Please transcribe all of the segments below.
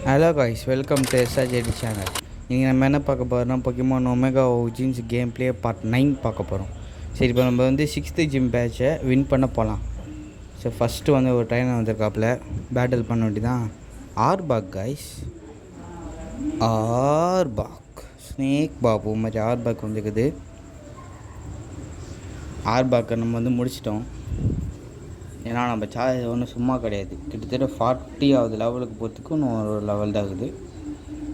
Hello guys, welcome to SRJD channel. நீங்கள் நம்ம என்ன பார்க்க போகிறோம்னா Pokémon omega origins game play part 9 பார்க்க போகிறோம். சரி, இப்போ நம்ம வந்து 6th ஜிம் பேட்சை வின் பண்ண போகலாம். ஸோ ஃபஸ்ட்டு வந்து ஒரு ட்ரைனர் வந்திருக்காப்புல, பேட்டில் பண்ண வேண்டியதான். ஆர்பாக் காய்ஸ், ஆர்பாக் ஸ்னேக் பாபு மாதிரி ஆர்பாக் வந்துருக்குது. ஆர்பாக்கை நம்ம வந்து முடிச்சிட்டோம். ஏன்னா நம்ம சார்ஜ் ஒன்றும் சும்மா கிடையாது. கிட்டத்தட்ட 40வது லெவலுக்கு போகிறதுக்கு இன்னும் ஒரு லெவல் தான் இருக்குது.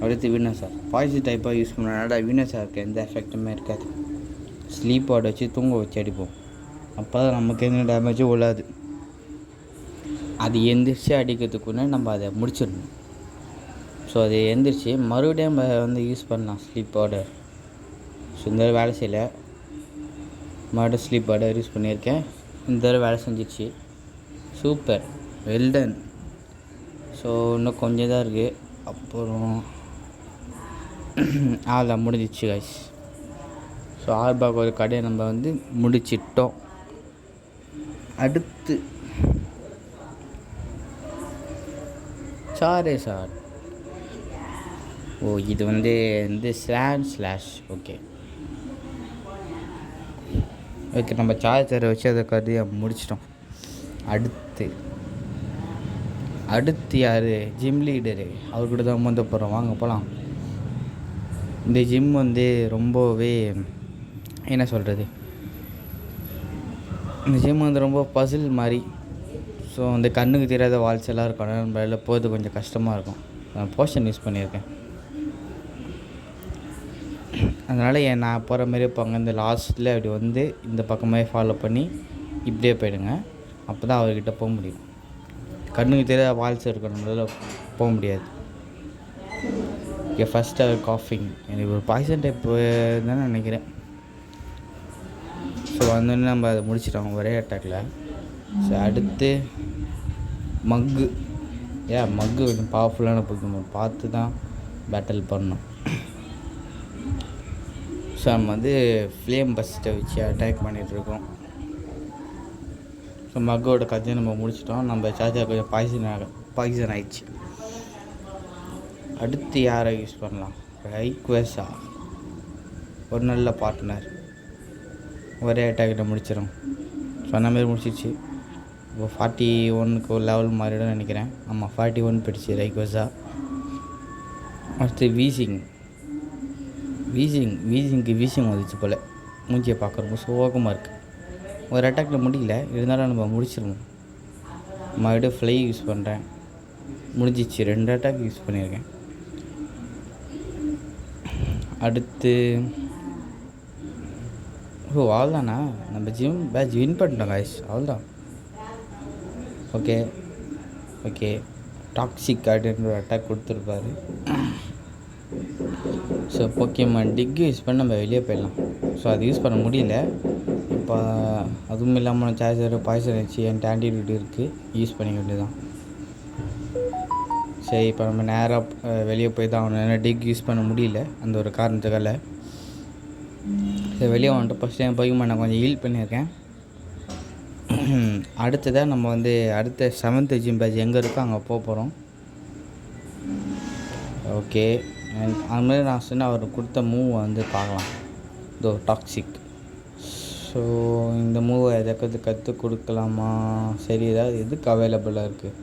அடுத்து வீனஸார் பாய்ஸி டைப்பாக யூஸ் பண்ணனால வீனஸாருக்கு எந்த எஃபெக்ட்டுமே இருக்காது. ஸ்லீப் ஆட் வச்சு தூங்க வச்சு அடிப்போம். அப்போ தான் நமக்கு எந்த டேமேஜும் விழாது. அது எந்திரிச்சு அடிக்கிறதுக்குன்னே நம்ம அதை முடிச்சிடணும். ஸோ அது எந்திரிச்சு மறுபடியும் நம்ம வந்து யூஸ் பண்ணலாம் ஸ்லீப் ஆர்டர். ஸோ இந்த தடவை வேலை செய்யலை, மறுபடியும் ஸ்லீப் ஆர்டர் யூஸ் பண்ணியிருக்கேன். இந்த தடவை வேலை செஞ்சிடுச்சு. Super, well done. ஸோ இன்னும் கொஞ்சம் தான் இருக்குது. அப்புறம் ஆள் முடிஞ்சிச்சு கைஸ். ஸோ ஆர்பாக் ஒரு கடையை நம்ம வந்து முடிச்சிட்டோம். அடுத்து சாரேசாட். ஓ, இது வந்து ஸ்லாஷ். ஓகே, நம்ம சார்ஜரை வச்சு அதை கதையை முடிச்சிட்டோம். அடுத்து யார்? Gym leader. அவர்கிட்ட தான் வந்து போகிறோம். வாங்க போகலாம். இந்த ஜிம் வந்து ரொம்பவே என்ன சொல்கிறது, இந்த ஜிம் வந்து ரொம்ப பசில் மாதிரி. ஸோ அந்த கண்ணுக்கு தெரியாத வால்ஸ் எல்லாம் இருக்கும். நம்ம வெளில போகிறது கொஞ்சம் கஷ்டமாக இருக்கும். நான் போஷன் யூஸ் பண்ணியிருக்கேன். அதனால் நான் போகிற மாதிரியே போங்க. இந்த லாஸ்ட்டில் அப்படி வந்து இந்த பக்கமே ஃபாலோ பண்ணி இப்படியே போயிடுங்க. அப்போ தான் அவர்கிட்ட போக முடியும். கண்ணுக்கு தெரியாத வால்ஸ் இருக்கும், நம்மளால் போக முடியாது. ஓகே, ஃபஸ்ட்டு அவர் காஃபிங். எனக்கு ஒரு பாய்சன் டைப் தான் நினைக்கிறேன். ஸோ வந்தோடனே நம்ம அதை முடிச்சிட்டோம் ஒரே அட்டாக்கில். ஸோ அடுத்து மக்கு. மக்கு கொஞ்சம் பவர்ஃபுல்லான பொக்கிமான், பார்த்து தான் பேட்டில் பண்ணணும். ஸோ நம்ம வந்து ஃப்ளேம் பஸ்ட்டை வச்சு அட்டாக் பண்ணிகிட்ருக்கோம். ஸோ மக்கோட கதையை நம்ம முடிச்சிட்டோம். நம்ம சார்ஜர் கொஞ்சம் பாய்சன் ஆயிடுச்சு. அடுத்து யாரை யூஸ் பண்ணலாம்? ரைக்வெஸா, ஒரு நல்ல பார்ட்னர். ஒரே அட்டாக்கிட்ட முடிச்சிடும். சொன்ன மாதிரி முடிச்சிடுச்சு. இப்போ 41க்கு ஒரு லெவல் மாறிடும் நினைக்கிறேன். ஆமாம், 41 போயிடுச்சு ரைக்வெஸா. அடுத்து வீசிங் வந்துச்சு போல். மூஞ்சியை பார்க்குறப்போ சோகமாக இருக்குது. ஒரு அட்டாக்கில் முடியல, இருந்தாலும் நம்ம முடிச்சிடணும். மறுபடியும் ஃப்ளை யூஸ் பண்ணுறேன். முடிஞ்சிச்சு. 2 அட்டாக் யூஸ் பண்ணியிருக்கேன். அடுத்து அவ்வளோதானா? நம்ம ஜிம் பேட்ச் வின் பண்ணிட்டோம் காய்ஸ். அவ்வளோதான். ஓகே டாக்ஸிக் அப்படின்ற ஒரு அட்டாக் கொடுத்துருப்பாரு. ஸோ பொக்கிமான் டிக் யூஸ் பண்ணி நம்ம வெளியே போயிடலாம். ஸோ அது யூஸ் பண்ண முடியல. இப்போ அதுவும் இல்லாமல் சார்ஜர் பாய்சன் வச்சு என் ஆன்டிடியூட் இருக்குது, யூஸ் பண்ணிக்க வேண்டியதான். சரி, இப்போ நம்ம நேராக வெளியே போய் தான் ஆகணும். ஏன்னா டிக் யூஸ் பண்ண முடியல அந்த ஒரு காரணத்துக்கால. சரி, வெளியே வந்துட்டு ஃபஸ்ட் டைம் பொக்கிமான் நான் கொஞ்சம் ஹீல் பண்ணியிருக்கேன். அடுத்ததான் நம்ம வந்து அடுத்த 7th ஜிம் பேட்ச் எங்கே இருக்கோ அங்கே போக போகிறோம். ஓகே, அதுமாதிரி நான் சொன்ன அவர் கொடுத்த மூவ் வந்து பார்க்கலாம். இதோ டாக்ஸிக். ஸோ இந்த மூவை எதுக்கு கற்றுக் கொடுக்கலாமா? சரி, ஏதாவது எதுக்கு அவைலபிளாக இருக்குது?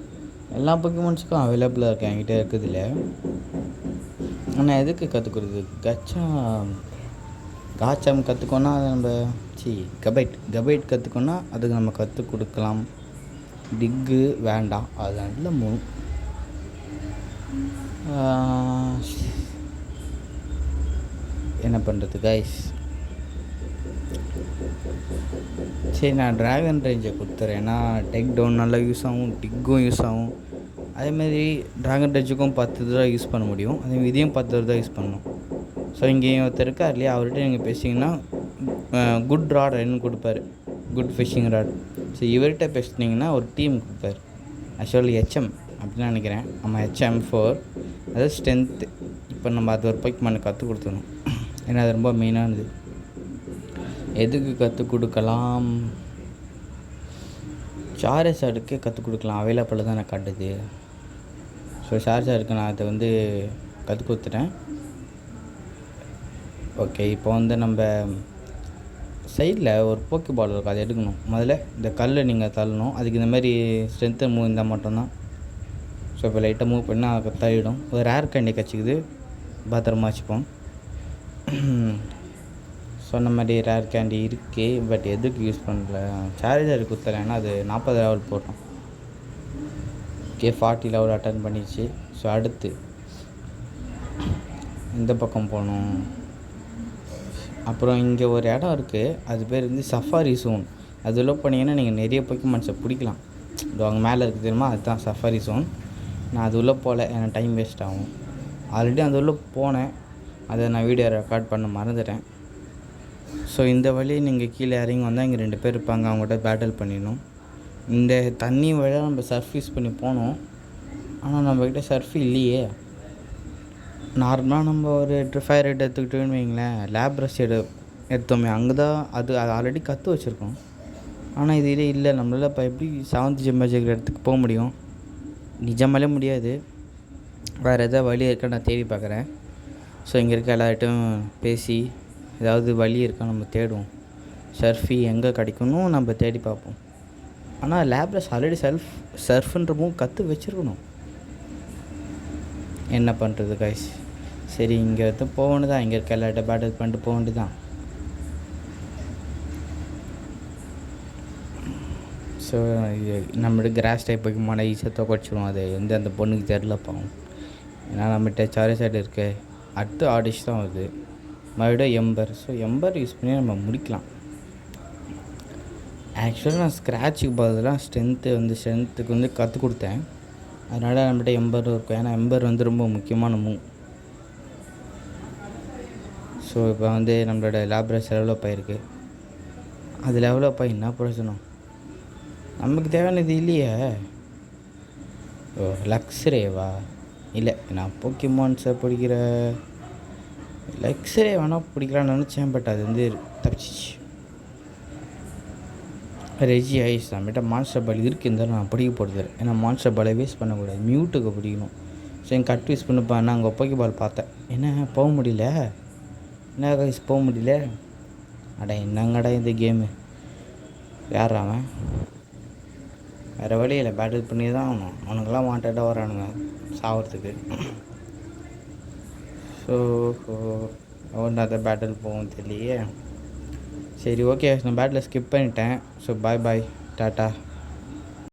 எல்லா பொக்கிமான்ஸுக்கும் அவைலபிளாக இருக்குது என்கிட்ட இருக்குதுல்ல. ஆனால் எதுக்கு கற்றுக் கொடுக்குது? காச்சாம் கற்றுக்கோன்னா அதை நம்ம கபைட் கற்றுக்கோன்னா அதுக்கு நம்ம கற்றுக் கொடுக்கலாம். டிக்கு வேண்டாம், அது நல்ல மூவ். என்ன பண்ணுறது கைஸ்? சரி, நான் ட்ராகன் ரேஞ்சை கொடுத்துறேன். ஏன்னா டெக் டவுன் நல்லா யூஸ் ஆகும், டிக்கும் யூஸ் ஆகும். அதேமாதிரி ட்ராகன் ரேஞ்சுக்கும் 10 தடவை யூஸ் பண்ண முடியும். அதேமாதிரி இதையும் 10 தடவை யூஸ் பண்ணணும். ஸோ இங்கே ஒருத்தர் இருக்கார் இல்லையா, அவர்கிட்ட நீங்கள் பேசிங்கன்னா குட் ராட் என்ன கொடுப்பாரு, குட் ஃபிஷிங் ராட். ஸோ இவர்கிட்ட பேசினீங்கன்னா ஒரு டீம் கொடுப்பார். ஆக்சுவலி HM அப்படின்னு நினைக்கிறேன். ஆமாம், HM4, அதாவது ஸ்ட்ரென்த்து. இப்போ நம்ம அது ஒரு பொக்கிமான் கற்றுக் கொடுத்துடணும். ஏன்னா அது ரொம்ப மெயினானது. எதுக்கு கற்றுக் கொடுக்கலாம்? சாரேசாடுக்கே கற்றுக் கொடுக்கலாம். அவைலபிள் தான் எனக்கு காட்டுது. ஸோ ஷார்ஜருக்கு நான் அதை வந்து கற்றுக் கொடுத்துட்டேன். ஓகே, இப்போ வந்து நம்ம சைடில் ஒரு போக்கி பால் இருக்கும், அதை எடுக்கணும். முதல்ல இந்த கல்லை நீங்கள் தள்ளணும். அதுக்கு இந்த மாதிரி ஸ்ட்ரென்த்து மூவ் இருந்தால் மட்டும்தான். ஸோ இப்போ லைட்டாக மூவ் பண்ணால் அது தள்ளிடும். ஒரு ரேர் கேண்டி கச்சிக்குது, பத்திரமா வச்சுப்போம். சொன்ன மாதிரி ரேர் கேண்டி இருக்குது, பட் எதுக்கு யூஸ் பண்ணல. சார்ஜர் குத்தலைன்னா அது 40 லெவல் போட்டோம். ஓகே, 40 லெவல் அட்டன் பண்ணிடுச்சு. ஸோ அடுத்து இந்த பக்கம் போகணும். அப்புறம் இங்கே ஒரு இடம் இருக்குது, அது பேர் வந்து சஃபாரி ஜோன். அது உள்ள போனீங்கன்னா நீங்கள் நிறைய போக்கிமான்ஸை பிடிக்கலாம். அங்கே மேலே இருக்குது தெரியுமா, அதுதான் சஃபாரி ஜோன். நான் அது உள்ளே போகல, எனக்கு டைம் வேஸ்ட் ஆகும். ஆல்ரெடி அது உள்ளே போனேன், அதை நான் வீடியோ ரெக்கார்ட் பண்ண மறந்துட்டேன். ஸோ இந்த வழி நீங்கள் கீழே இறங்கி வந்தால் இங்கே 2 பேர் இருப்பாங்க, அவங்கள்ட்ட பேட்டில் பண்ணிடணும். இந்த தண்ணி வழியாக நம்ம சர்ஃப் யூஸ் பண்ணி போனோம், ஆனால் நம்மக்கிட்ட சர்ஃப் இல்லையே. நார்மலாக நம்ம ஒரு ஃபயர் ஹெட் எடுத்துக்கிட்டோன்னு வைங்களேன், லேப் ப்ரஷ் எடுத்தோமே, அங்கே தான் அது ஆல்ரெடி கற்று வச்சுருக்கோம். ஆனால் இது இல்லை, நம்மளால் இப்போ எப்படி 7th ஜெம் மேஜிக் இடத்துக்கு போக முடியும்? நிஜமாலே முடியாது. வேறு எதாவது வழி இருக்கா நான் தேடி பார்க்குறேன். ஸோ இங்கே இருக்க எல்லார்ட்டும் பேசி ஏதாவது வழி இருக்கா நம்ம தேடுவோம். சர்ஃபி எங்கே கிடைக்கணும் நம்ம தேடி பார்ப்போம். ஆனால் லேப் ப்ரஷ் ஆல்ரெடி சர்ஃப்ன்றமும் கற்று வச்சுருக்கணும். என்ன பண்ணுறது கைஸ்? சரி, இங்கே வந்து போக வேண்டியதான். இங்கே இருக்க எல்லார்ட்ட பேட்டில் பண்ணிட்டு போக வேண்டியதான். ஸோ நம்மளுக்கு கிராஸ் டைப் போய்க்குமான ஈஸியாக தோக்கடிச்சிடும். அது எந்த அந்த பொண்ணுக்கு தெரிலப்பாவும். ஏன்னா நம்மகிட்ட சார்ஜர் இருக்குது. அடுத்து ஆடிஷ் தான் வருது, மறுபடியும் எம்பர். ஸோ எம்பர் யூஸ் பண்ணி நம்ம முடிக்கலாம். ஆக்சுவலாக நான் ஸ்க்ராட்சுக்கு பதிலாக ஸ்ட்ரென்த்துக்கு வந்து கற்றுக் கொடுத்தேன். அதனால் நம்மகிட்ட எம்பர் இருக்கும். ஏன்னா எம்பர் வந்து ரொம்ப முக்கியமான மூவ். ஸோ இப்போ வந்து நம்மளோட லேப்ரஸ் டெவலப் ஆகிருக்கு. அது டெவலப் ஆகி என்ன பிரயோஜனம்? நமக்கு தேவையானது இல்லையே. ஓ, லக்ஸரேவா? இல்லை, நான் போக்கிமான்ஸை பிடிக்கிற லக்ஸரே வேணால் பிடிக்கலான்னு நினச்சேன், பட் அது வந்து தப்பிச்சிச்சு. ரெஜி ஐஸ் நம்மகிட்ட மான்ஸ்டர் பால் இருக்குது, இருந்தாலும் நான் பிடிக்க போகிறது. ஏன்னா மான்ஸ்டர் பாலை வேஸ்ட் பண்ணக்கூடாது, மியூட்டுக்கு பிடிக்கணும். ஸோ என் கட் யூஸ் பண்ணிப்பேன். நான் அங்கே போக்கி பால் பார்த்தேன். என்ன போக முடியல? என்ன கைஸ் போக முடியல? அடா என்னங்கடா இந்த கேமு, யார் அவன்? வேறு வழியில் பேட்டில் பண்ணி தான் ஆகணும். அவனுங்கெல்லாம் வாண்டடாக வரானுங்க சாகிறதுக்கு. ஸோ ஒன்றாத பேட்டில் போகும் தெரியலையே. சரி, ஓகே, நான் பேட்டில் ஸ்கிப் பண்ணிட்டேன். So bye tata.